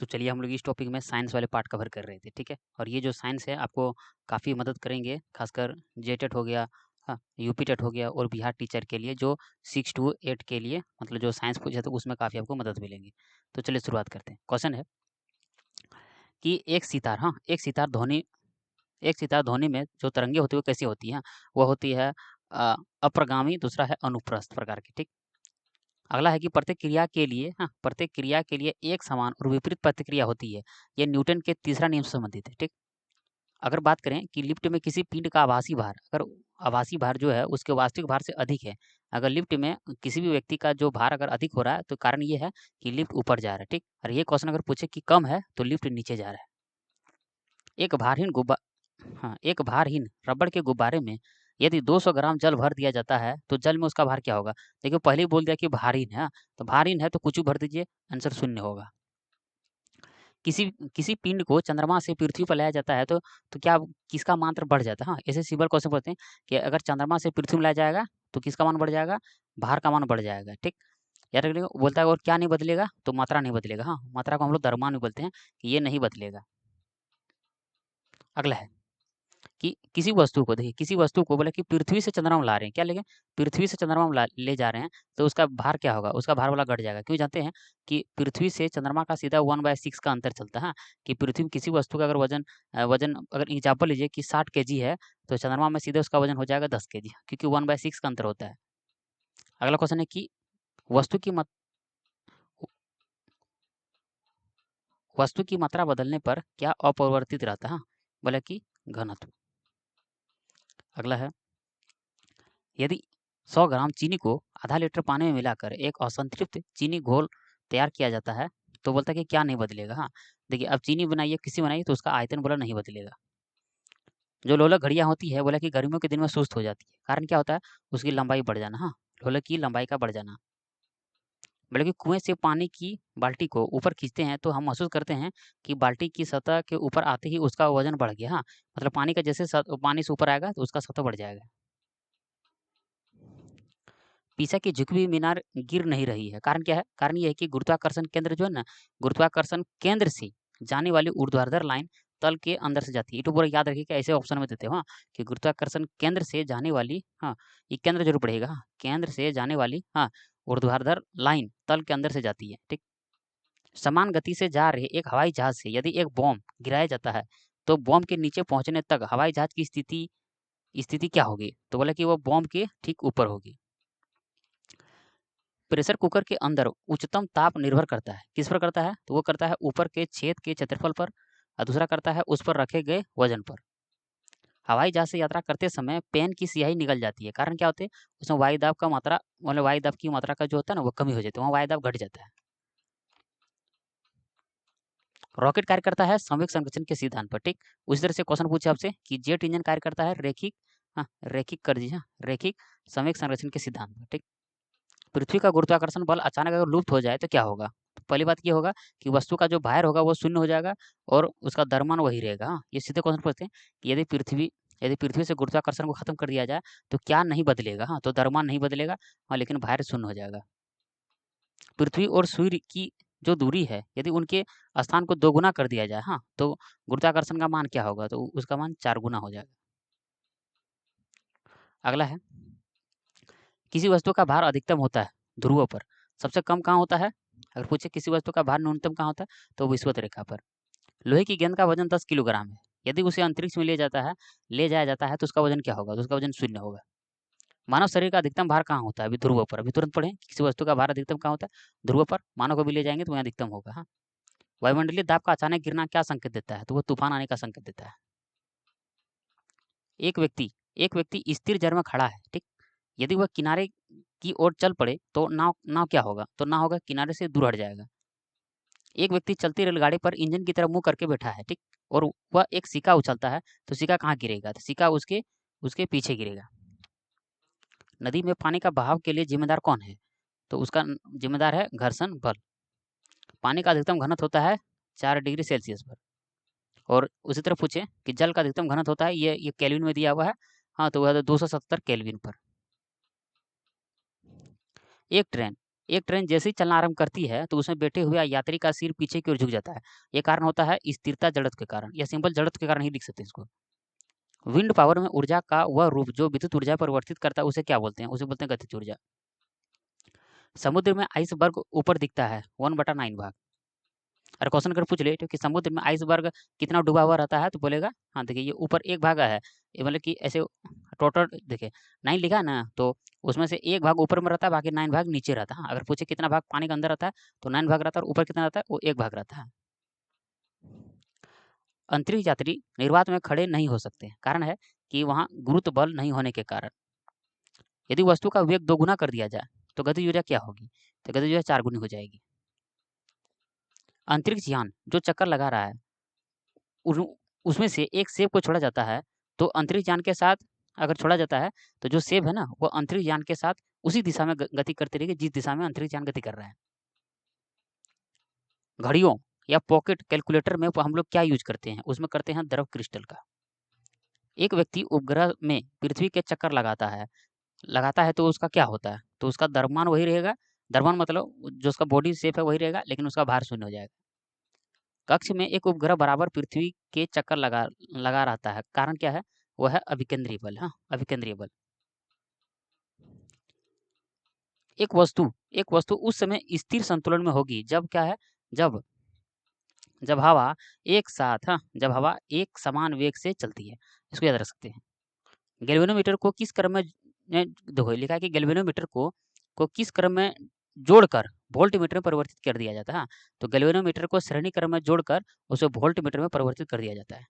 तो चलिए हम लोग इस टॉपिक में साइंस वाले पार्ट कवर कर रहे थे, ठीक है। और ये जो साइंस है आपको काफ़ी मदद करेंगे, खासकर जेटेट हो गया, हाँ यूपी टेट हो गया और बिहार टीचर के लिए जो 6 to 8 के लिए मतलब जो साइंस पूछे तो उसमें काफ़ी आपको मदद मिलेंगी। तो चलिए शुरुआत करते हैं। क्वेश्चन है कि एक सितार ध्वनि में जो तरंगे होती है वो कैसी होती है। वो होती है अप्रगामी, दूसरा है अनुप्रस्थ प्रकार की, ठीक। अगला है कि प्रत्येक क्रिया के लिए एक समान और विपरीत प्रतिक्रिया होती है। ये न्यूटन के तीसरा नियम से संबंधित है, ठीक। अगर बात करें कि लिफ्ट में किसी पिंड का आभासी भार जो है उसके वास्तविक भार से अधिक है। अगर लिफ्ट में किसी भी व्यक्ति का जो भार अगर अधिक हो रहा है तो कारण ये है कि लिफ्ट ऊपर जा रहा है, ठीक। और ये क्वेश्चन अगर पूछे कि कम है तो लिफ्ट नीचे जा रहा है। एक भारहीन रबड़ के गुब्बारे में यदि 200 ग्राम जल भर दिया जाता है तो जल में उसका भार क्या होगा। देखिए पहले ही बोल दिया कि भारहीन है, तो भारहीन है तो कुछ भर दीजिए, आंसर 0 होगा। किसी किसी पिंड को चंद्रमा से पृथ्वी पर लाया जाता है तो क्या किसका मान बढ़ जाता है। हाँ, ऐसे सिंपल क्वेश्चन पूछते हैं कि अगर चंद्रमा से पृथ्वी में लाया जाएगा तो किसका मान बढ़ जाएगा, भार का मान बढ़ जाएगा, ठीक। याद रखिएगा, बोलता है और क्या नहीं बदलेगा, तो मात्रा नहीं बदलेगा। हाँ, मात्रा को हम लोग द्रव्यमान भी बोलते हैं कि ये नहीं बदलेगा। अगला है कि किसी वस्तु को बोले कि पृथ्वी से चंद्रमा में ला रहे हैं, क्या लेंगे, पृथ्वी से चंद्रमा में ले जा रहे हैं, तो उसका भार क्या होगा, उसका भार वाला घट जाएगा। क्यों, जानते हैं कि पृथ्वी से चंद्रमा का सीधा 1/6 का अंतर चलता है। कि पृथ्वी में किसी वस्तु का अगर वजन अगर एग्जाम्पल लीजिए कि 60 kg है, तो चंद्रमा में सीधे उसका वजन हो जाएगा 10 kg, क्योंकि 1/6 का अंतर होता है। अगला क्वेश्चन है कि वस्तु की मत वस्तु की मात्रा बदलने पर क्या अपरिवर्तित रहता है, बोले कि घनत्व। अगला है यदि 100 ग्राम चीनी को आधा लीटर पानी में मिलाकर एक असंतृप्त चीनी घोल तैयार किया जाता है तो बोलता है कि क्या नहीं बदलेगा। हाँ, देखिए अब चीनी बनाइए, किसी बनाइए तो उसका आयतन बोला नहीं बदलेगा। जो लोलक घड़ियाँ होती है बोला कि गर्मियों के दिन में सुस्त हो जाती है, कारण क्या होता है, उसकी लंबाई बढ़ जाना। हाँ, लोलक की लंबाई का बढ़ जाना। बोले कि कुएं से पानी की बाल्टी को ऊपर खींचते हैं तो हम महसूस करते हैं कि बाल्टी की सतह के ऊपर आते ही उसका वजन बढ़ गया। हाँ, मतलब पानी का जैसे पानी से ऊपर आएगा तो उसका सतह बढ़ जाएगा। पीसा की झुकी हुई मीनार गिर नहीं रही है, कारण क्या है, कारण ये है कि गुरुत्वाकर्षण केंद्र जो है ना, गुरुत्वाकर्षण केंद्र से जाने वाली ऊर्ध्वाधर लाइन तल के अंदर से जाती है। तो पूरा याद रखिएगा, ऐसे ऑप्शन में देते हो। हाँ, कि गुरुत्वाकर्षण केंद्र से जाने वाली, हाँ ये केंद्र जरूर पड़ेगा। हाँ, केंद्र से जाने वाली, हाँ ऊर्ध्वाधर लाइन तल के अंदर से जाती है, ठीक। समान गति से जा रहे एक हवाई जहाज से यदि एक बॉम्ब गिराया जाता है तो बॉम्ब के नीचे पहुंचने तक हवाई जहाज की स्थिति क्या होगी, तो बोला कि वो बॉम्ब के ठीक ऊपर होगी। प्रेशर कुकर के अंदर उच्चतम ताप निर्भर करता है, किस पर करता है, तो वो करता है ऊपर के छेद के क्षेत्रफल पर, और दूसरा करता है उस पर रखे गए वजन पर। हवाई जहाज से यात्रा करते समय पेन की स्याही निकल जाती है, कारण क्या होते हैं, उसमें वायुदाब का मात्रा, मतलब वायुदाब की मात्रा का जो होता है ना वो कमी हो जाती है, वहाँ वायुदाब घट जाता है। रॉकेट कार्य करता है संवेग संरक्षण के सिद्धांत पर, ठीक। उसी तरह से क्वेश्चन पूछे आपसे कि जेट इंजन कार्य करता है रैखिक, हाँ रैखिक कर दीजिए, रैखिक संवेग संरक्षण के सिद्धांत पर, ठीक। पृथ्वी का गुरुत्वाकर्षण बल अचानक अगर लुप्त हो जाए तो क्या होगा, तो पहली बात ये होगा कि वस्तु का जो भार होगा वो शून्य हो जाएगा और उसका द्रव्यमान वही रहेगा। हाँ, ये सीधे क्वेश्चन पूछते हैं कि यदि पृथ्वी से गुरुत्वाकर्षण को खत्म कर दिया जाए तो क्या नहीं बदलेगा। हाँ, तो द्रव्यमान नहीं बदलेगा, हाँ लेकिन भार शून्य हो जाएगा। पृथ्वी और सूर्य की जो दूरी है यदि उनके स्थान को दोगुना कर दिया जाए, हाँ तो गुरुत्वाकर्षण का मान क्या होगा, तो उसका मान 4 गुना हो जाएगा। अगला है किसी वस्तु का भार अधिकतम होता है ध्रुवों पर, सबसे कम कहाँ होता है। अगर पूछे किसी वस्तु का भार न्यूनतम कहाँ होता है तो विषुवत रेखा पर। लोहे की गेंद का वजन 10 किलोग्राम है, यदि उसे अंतरिक्ष में ले जाया जाता है तो उसका वजन क्या होगा, तो उसका वजन 0 होगा। मानव शरीर का अधिकतम भार कहाँ होता है, अभी ध्रुवों पर, अभी तुरंत पढ़ें किसी वस्तु का भार अधिकतम कहाँ होता है, ध्रुवों पर। मानव को भी ले जाएंगे तो वहाँ अधिकतम होगा। हाँ, वायुमंडलीय दाब का अचानक गिरना क्या संकेत देता है, तो वो तूफान आने का संकेत देता है। एक व्यक्ति एक व्यक्ति स्थिर जल में खड़ा है, ठीक। यदि वह किनारे की ओर चल पड़े तो नाव नाव क्या होगा, तो नाव होगा किनारे से दूर हट जाएगा। एक व्यक्ति चलती रेलगाड़ी पर इंजन की तरफ मुंह करके बैठा है, ठीक। और वह एक सिक्का उछलता है तो सिक्का कहाँ गिरेगा, तो सिक्का उसके उसके पीछे गिरेगा। नदी में पानी का बहाव के लिए जिम्मेदार कौन है, तो उसका जिम्मेदार है घर्षण बल। पानी का अधिकतम घनत्व होता है 4 डिग्री सेल्सियस पर। और उसी तरह पूछे कि जल का अधिकतम घनत्व होता है, ये केल्विन में दिया हुआ है। हाँ, तो वह 270 केल्विन पर। एक ट्रेन एक ट्रेन जैसे ही चलना आरंभ करती है तो उसमें बैठे हुए यात्री का सिर पीछे की ओर झुक जाता है। ये कारण होता है स्थिरता जड़त्व के कारण, या सिंपल जड़त्व के कारण ही लिख सकते हैं इसको। विंड पावर में ऊर्जा का वह रूप जो विद्युत ऊर्जा परिवर्तित करता है उसे क्या बोलते हैं? उसे बोलते हैं गतिज ऊर्जा। समुद्र में आइसबर्ग ऊपर दिखता है 1/9 भाग। अगर क्वेश्चन अगर पूछ ले तो कि समुद्र में आइसबर्ग कितना डूबा हुआ रहता है, तो बोलेगा हाँ देखिए ये ऊपर एक भाग है, ये मतलब कि ऐसे टोटल देखिए 9 लिखा है ना, तो उसमें से एक भाग ऊपर में रहता है, बाकी 9 भाग नीचे रहता है। अगर पूछे कितना भाग पानी के अंदर रहता है तो 9 भाग रहता है, और ऊपर कितना रहता है वो एक भाग रहता है। अंतरिक्ष यात्री निर्वात में खड़े नहीं हो सकते, कारण है कि वहाँ गुरुत्व बल नहीं होने के कारण। यदि वस्तु का वेग 2 गुना कर दिया जाए तो गतिज ऊर्जा क्या होगी? तो गतिज ऊर्जा 4 गुनी हो जाएगी। अंतरिक्ष यान जो चक्कर लगा रहा है उसमें से एक सेब को छोड़ा जाता है, तो अंतरिक्ष यान के साथ अगर छोड़ा जाता है तो जो सेब है ना वो अंतरिक्ष यान के साथ उसी दिशा में गति करती रहेगी जिस दिशा में अंतरिक्ष यान गति कर रहा है। घड़ियों या पॉकेट कैलकुलेटर में हम लोग क्या यूज करते हैं? उसमें करते हैं द्रव क्रिस्टल का। एक व्यक्ति उपग्रह में पृथ्वी के चक्कर लगाता है तो उसका क्या होता है? तो उसका द्रव्यमान वही रहेगा। द्रव्यमान मतलब जो उसका बॉडी शेप है वही रहेगा, लेकिन उसका भार शून्य हो जाएगा। कक्ष में एक उपग्रह बराबर पृथ्वी के चक्कर लगा लगा रहता है, कारण क्या है? वह है अभिकेंद्रीय बल। हाँ, अभिकेंद्रीय बल। एक वस्तु उस समय स्थिर संतुलन में होगी जब क्या है? जब जब हवा जब हवा एक समान वेग से चलती है। इसको याद रख सकते हैं। गैल्वेनोमीटर को किस क्रम में देखो लिखा है कि गैल्वेनोमीटर को किस क्रम में जोड़कर वोल्टमीटर में परिवर्तित कर दिया जाता है। तो गैल्वेनोमीटर को श्रेणी क्रम में जोड़कर उसे वोल्टमीटर में परिवर्तित कर दिया जाता है।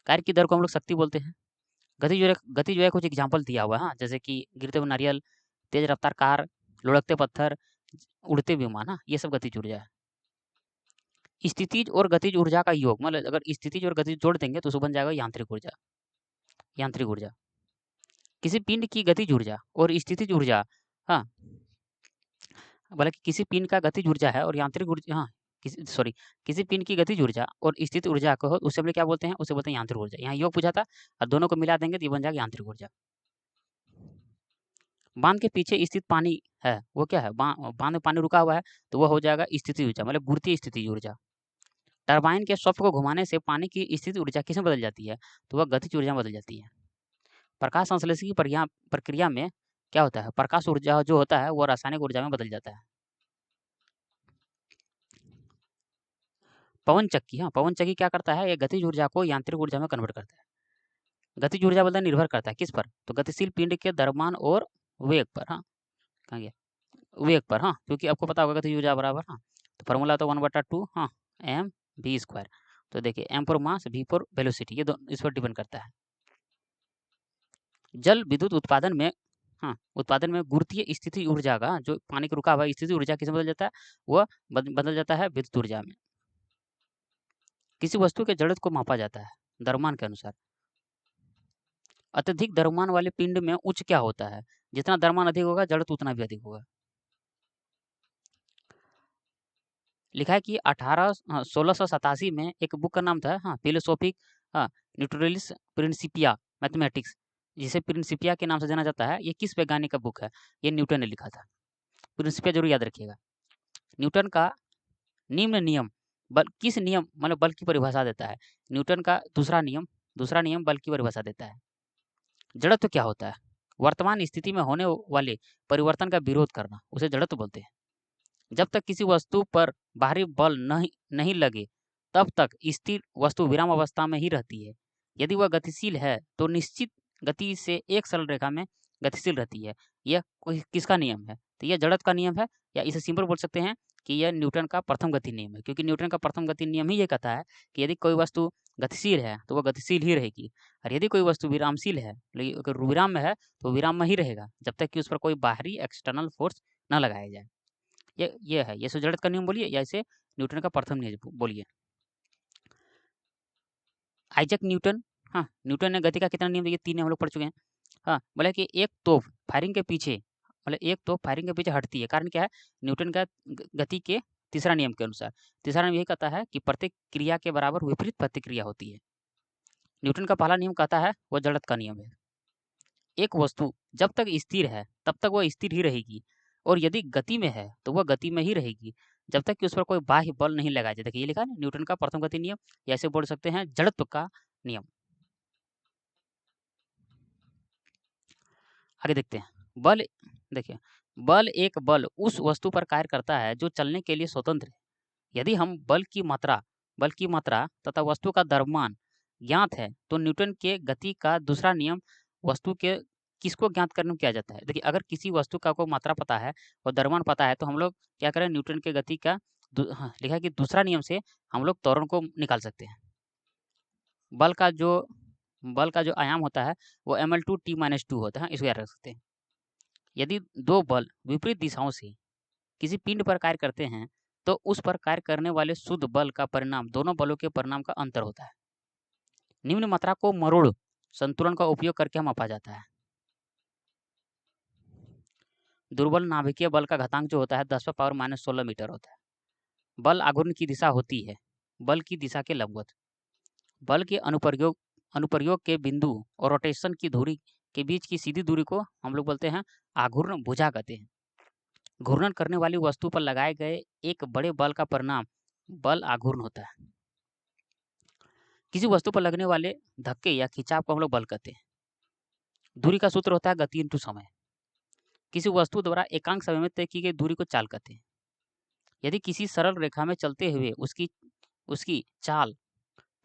कार्य की दर को हम लोग शक्ति बोलते हैं। गति जो है कुछ एग्जाम्पल दिया हुआ है। हाँ, जैसे कि गिरते हुए नारियल, तेज रफ्तार कार, लुढ़कते पत्थर, उड़ते विमान। हाँ, ये सब गतिज ऊर्जा है। स्थितिज और गतिज ऊर्जा का योग, मतलब अगर स्थितिज और गतिज जोड़ देंगे तो उसको बन जाएगा यांत्रिक ऊर्जा। यांत्रिक ऊर्जा किसी पिंड की गतिज ऊर्जा और स्थितिज ऊर्जा, हाँ हालांकि किसी पिंड का गतिज ऊर्जा है और यांत्रिक ऊर्जा, हाँ किसी पिंड की गतिज ऊर्जा और स्थित ऊर्जा को उसे हम लोग क्या बोलते हैं? उसे बोलते हैं यांत्रिक ऊर्जा। यहाँ योग पूछा था और दोनों को मिला देंगे तो ये बन जाएगा यांत्रिक ऊर्जा। बांध के पीछे स्थित पानी है वो क्या है? बांध में पानी रुका हुआ है तो वह हो जाएगा स्थिति ऊर्जा, मतलब गुरुत्वीय स्थिति ऊर्जा। टरबाइन के शाफ्ट को घुमाने से पानी की स्थिति ऊर्जा किसमें बदल जाती है? तो वह गतिज ऊर्जा में बदल जाती है। प्रकाश संश्लेषण की प्रक्रिया में क्या होता है? प्रकाश ऊर्जा जो होता है वो रासायनिक ऊर्जा में बदल जाता है। पवन चक्की, हाँ पवन चक्की क्या करता है? ये गतिज ऊर्जा को यांत्रिक ऊर्जा में कन्वर्ट करता है। गतिज ऊर्जा बदल निर्भर करता है किस पर? तो गतिशील पिंड के द्रव्यमान और वेग पर। हाँ, कहाँ गया? वेग पर। हाँ, क्योंकि आपको पता होगा गतिज ऊर्जा बराबर, हाँ तो फॉर्मूला तो 1/2 हाँ एम वी स्क्वायर। तो देखिए m for mass, v for velocity, ये दोनों इस पर डिपेंड करता है। जल विद्युत उत्पादन में, हाँ उत्पादन में गुरुत्वीय स्थिति ऊर्जा का जो पानी के रुका हुआ स्थिति ऊर्जा किसमें बदल जाता है? वह बदल जाता है विद्युत ऊर्जा में। किसी वस्तु के जड़त्व को मापा जाता है द्रव्यमान के अनुसार। अत्यधिक द्रव्यमान वाले पिंड में उच्च क्या होता है? जितना द्रव्यमान अधिक होगा जड़त्व उतना भी अधिक होगा। लिखा है कि 1687 में एक बुक का नाम था, हाँ फिलोसॉफिक, हाँ न्यूट्रलिस प्रिंसिपिया मैथमेटिक्स, जिसे प्रिंसिपिया के नाम से जाना जाता है। ये किस वैज्ञानिक का बुक है? ये न्यूटन ने लिखा था। प्रिंसिपिया जरूर याद रखिएगा। न्यूटन का निम्न नियम बल किस नियम मतलब बल की परिभाषा देता है? न्यूटन का दूसरा नियम बल की परिभाषा देता है। जड़त्व क्या होता है? वर्तमान स्थिति में होने वाले परिवर्तन का विरोध करना, उसे जड़त्व बोलते हैं। जब तक किसी वस्तु पर बाहरी बल नहीं लगे तब तक स्थिर वस्तु विराम अवस्था में ही रहती है। यदि वह गतिशील है तो निश्चित गति से एक सरल रेखा में गतिशील रहती है। यह किसका नियम है? तो यह जड़त्व का नियम है, या इसे सिंपल बोल सकते हैं कि यह न्यूटन का प्रथम गति नियम है, क्योंकि न्यूटन का प्रथम गति नियम ही ये कहता है कि यदि कोई वस्तु गतिशील है तो वह गतिशील ही रहेगी, और यदि कोई वस्तु विरामशील है, अगर विराम में है तो विराम में ही रहेगा जब तक कि उस पर कोई बाहरी एक्सटर्नल फोर्स न लगाया जाए। ये है, ये जड़त्व का नियम बोलिए या इसे न्यूटन का प्रथम नियम बोलिए। आइजैक न्यूटन, हाँ न्यूटन ने गति का कितना नियम दिया? 3 हम लोग पढ़ चुके हैं। हाँ, बोले कि एक तोप फायरिंग के पीछे, मतलब एक तोप फायरिंग के पीछे हटती है, कारण क्या है? न्यूटन का गति के तीसरा नियम के अनुसार। तीसरा नियम यही कहता है कि प्रत्येक क्रिया के बराबर विपरीत प्रतिक्रिया होती है। न्यूटन का पहला नियम कहता है वह जड़त्व का नियम है। एक वस्तु जब तक स्थिर है तब तक वह स्थिर ही रहेगी, और यदि गति में है तो वह गति में ही रहेगी जब तक कि उस पर कोई बाह्य बल नहीं लगाया जाए। देखिए ये लिखा है न्यूटन का प्रथम गति नियम, या ऐसे बोल सकते हैं जड़त्व का नियम। आगे देखते हैं बल। देखिए बल एक बल उस वस्तु पर कार्य करता है जो चलने के लिए स्वतंत्र है। यदि हम बल की मात्रा तथा वस्तु का द्रव्यमान ज्ञात है तो न्यूटन के गति का दूसरा नियम वस्तु के किसको ज्ञात करने में किया जाता है। देखिए अगर किसी वस्तु का कोई मात्रा पता है और द्रव्यमान पता है तो हम लोग क्या करें, न्यूटन के गति का हाँ, लिखा है कि दूसरा नियम से हम लोग त्वरण को निकाल सकते हैं। बल का जो बल का जो आयाम होता है वो ml/t-2 होता है, इसको याद रख सकते हैं। यदि दो बल विपरीत दिशाओं से किसी पिंड पर कार्य करते हैं तो उस पर कार्य करने वाले शुद्ध बल का परिणाम दोनों बलों के परिणाम का अंतर होता है। निम्न मात्रा को मरोड़ संतुलन का उपयोग करके मापा जाता है। दुर्बल नाभिकीय बल का घातांक जो होता है 10⁻⁻16 मीटर होता है। बल आघूर्ण की दिशा होती है बल की दिशा के लंबवत। बल के अनुप्रयोग के बिंदु और रोटेशन की धुरी के बीच की सीधी दूरी को हम लोग बोलते हैं आघूर्ण भुजा कहते हैं। घूर्णन करने वाली वस्तु पर लगाए गए एक बड़े बल का परिणाम बल आघूर्ण होता है। किसी वस्तु पर लगने वाले धक्के या खिंचाव को हम लोग बल कहते हैं। दूरी का सूत्र होता है गति इंटू समय। किसी वस्तु द्वारा एकांक समय में तय की गई दूरी को चाल कहते हैं। यदि किसी सरल रेखा में चलते हुए उसकी चाल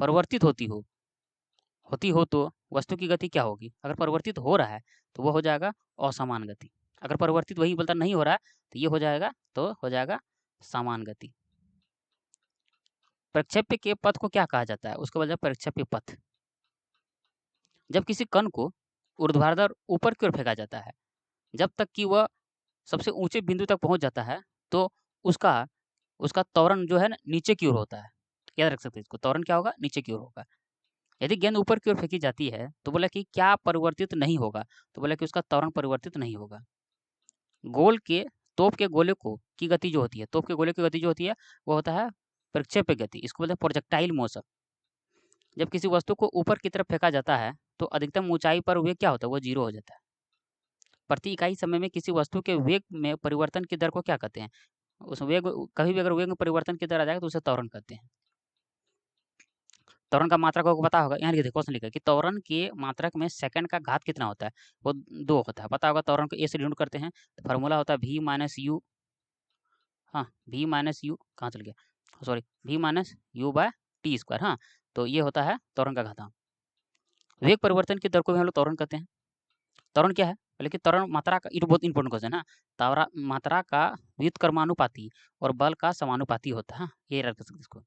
परिवर्तित होती हो तो वस्तु की गति क्या होगी। अगर परिवर्तित हो रहा है तो वह हो जाएगा असमान गति। अगर परिवर्तित वही बोलता नहीं हो रहा है तो ये हो जाएगा समान गति। प्रक्षेप्य के पथ को क्या कहा जाता है, उसको बोलते हैं प्रक्षेप्य पथ। जब किसी कण को ऊर्ध्वाधर ऊपर की ओर फेंका जाता है जब तक कि वह सबसे ऊंचे बिंदु तक पहुंच जाता है तो उसका उसका त्वरण जो है ना नीचे की ओर होता है। याद रख सकते हैं इसको, त्वरण क्या होगा, नीचे की ओर होगा। यदि गेंद ऊपर की ओर फेंकी जाती है तो बोला कि क्या परिवर्तित नहीं होगा, तो बोला कि उसका त्वरण परिवर्तित नहीं होगा। गोल के तोप के गोले को की गति जो होती है, तोप के गोले की गति जो होती है वो होता है प्रक्षेप्य गति, इसको बोलते हैं प्रोजेक्टाइल मोशन। जब किसी वस्तु को ऊपर की तरफ फेंका जाता है तो अधिकतम ऊंचाई पर वेग क्या होता है, वो 0 हो जाता है। प्रति इकाई समय में किसी वस्तु के वेग में परिवर्तन की दर को क्या कहते हैं, उस वेग कभी भी अगर वेग में परिवर्तन की दर आ जाएगा तो उसे त्वरण कहते हैं। त्वरण का मात्रक को पता होगा, यहाँ लिखा क्वेश्चन लिखा है कि त्वरण के मात्रक में सेकंड का घात कितना होता है, वो 2 होता है। पता होगा त्वरण को ए से डिनोट करते हैं तो फार्मूला होता है v माइनस यू, हाँ v माइनस यू कहाँ चल गया, sorry v minus u by t square. हाँ तो ये होता है त्वरण का घातांक। वेग परिवर्तन की दर को भी हम लोग त्वरण कहते हैं। त्वरण क्या है, लेकिन त्वरण मात्रा का, ये बहुत इंपॉर्टेंट क्वेश्चन है। त्वरण मात्रा का व्युत्क्रमानुपाती और बल का समानुपाती होता है। ये रख सकते इसको।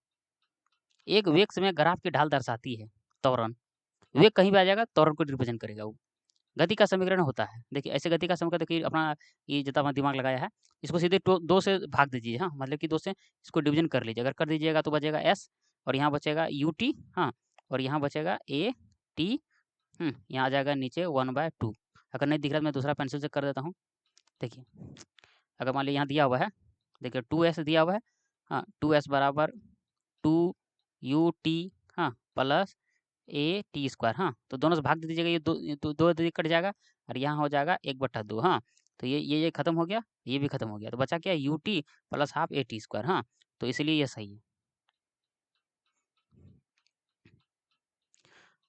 एक वेग समय ग्राफ की ढाल दर्शाती है त्वरण। वेग कहीं भी आ जाएगा त्वरण को रिप्रेजेंट करेगा वो। गति का समीकरण होता है, देखिए ऐसे गति का समीकरण, देखिए अपना ये जितना अपना दिमाग लगाया है इसको सीधे 2 से भाग दीजिए। हाँ मतलब कि 2 से इसको डिवीजन कर लीजिए। अगर कर दीजिएगा तो बचेगा s और यहाँ बचेगा ut, हाँ और यहाँ बचेगा a t, यहाँ आ जाएगा नीचे 1/2। अगर नहीं दिख रहा तो मैं दूसरा पेंसिल से कर देता हूँ। देखिए अगर मान लीजिए यहाँ दिया हुआ है, देखिए 2s दिया हुआ है, हाँ 2s बराबर 2ut, हाँ प्लस ए टी स्क्वायर। हाँ तो दोनों से भाग दे दीजिएगा, ये दो कट जाएगा और यहाँ हो जाएगा 1/2। हाँ तो ये खत्म हो गया, ये भी खत्म हो गया, तो बचा क्या, U T plus half A T square. हाँ तो इसलिए ये सही है।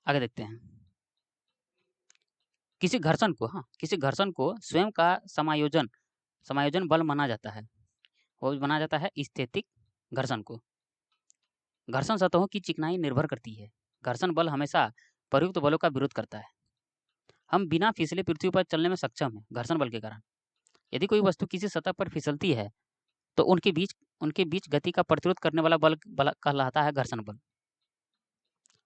आगे देखते हैं। किसी घर्षण को स्वयं का समायोजन बल माना जाता है। वो माना जाता है स्थैतिक घर्षण को। घर्षण सतहों की चिकनाई निर्भर करती है। घर्षण बल हमेशा प्रयुक्त बलों का विरोध करता है। हम बिना फिसले पृथ्वी पर चलने में सक्षम हैं घर्षण बल के कारण। यदि कोई वस्तु किसी सतह पर फिसलती है तो उनके बीच गति का प्रतिरोध करने वाला बल कहलाता है घर्षण बल।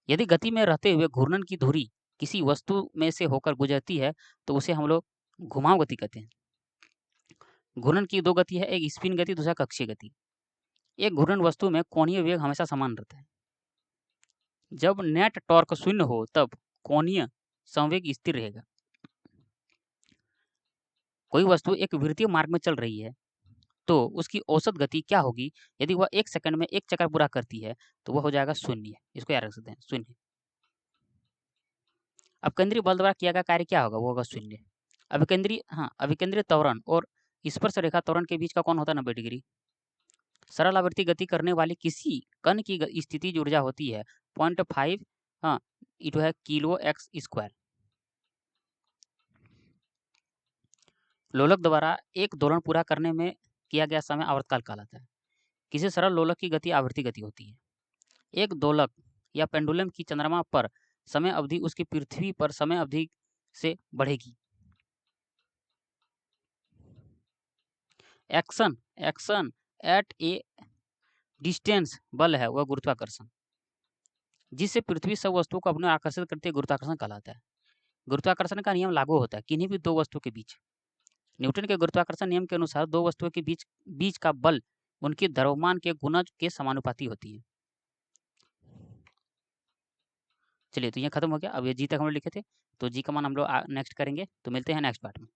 यदि गति में रहते हुए घूर्णन की धुरी किसी वस्तु में से होकर गुजरती है तो उसे हम लोग घुमाव गति कहते हैं। घूर्णन की 2 गति है, एक स्पिन गति, दूसरा कक्षीय गति। एक घूर्णन वस्तु में कोणीय वेग हमेशा समान रहता है। जब नेट टॉर्क 0 हो तब कोणीय संवेग स्थिर रहेगा। कोई वस्तु एक वृत्तीय मार्ग में चल रही है तो उसकी औसत गति क्या होगी, यदि वह 1 सेकंड में 1 चक्कर पूरा करती है तो वह हो जाएगा 0। इसको याद रख सकते हैं 0। अब केंद्रीय बल द्वारा किया गया कार्य क्या होगा, वो होगा 0। अभिकेंद्रीय त्वरण और स्पर्श रेखा त्वरण के बीच का कोण होता है 90 डिग्री। सरल आवृत्ति गति करने वाली किसी कण की स्थितिज ऊर्जा होती है 0.5 हाँ इटो है किलो एक्स स्क्वायर। लोलक द्वारा एक दोलन पूरा करने में किया गया समय आवर्तकाल कहलाता है। किसी सरल लोलक की गति आवृत्ति गति होती है। एक दोलक या पेंडुलम की चंद्रमा पर समय अवधि उसकी पृथ्वी पर समय अवधि से बढ़ेगी। Action action at A distance बल है वह गुरुत्वाकर्षण। जिससे पृथ्वी सब वस्तुओं को अपने आकर्षित करते गुरुत्वाकर्षण कहलाता है। गुरुत्वाकर्षण का नियम लागू होता है किन्हीं भी दो वस्तुओं के बीच। न्यूटन के गुरुत्वाकर्षण नियम के अनुसार दो वस्तुओं के बीच का बल उनकी द्रव्यमान के गुणज के समानुपाती होती है। चलिए तो ये खत्म हो गया। अब ये जी तक हम लोग लिखे थे, तो जी का मान हम लोग नेक्स्ट करेंगे। तो मिलते हैं नेक्स्ट पार्ट में।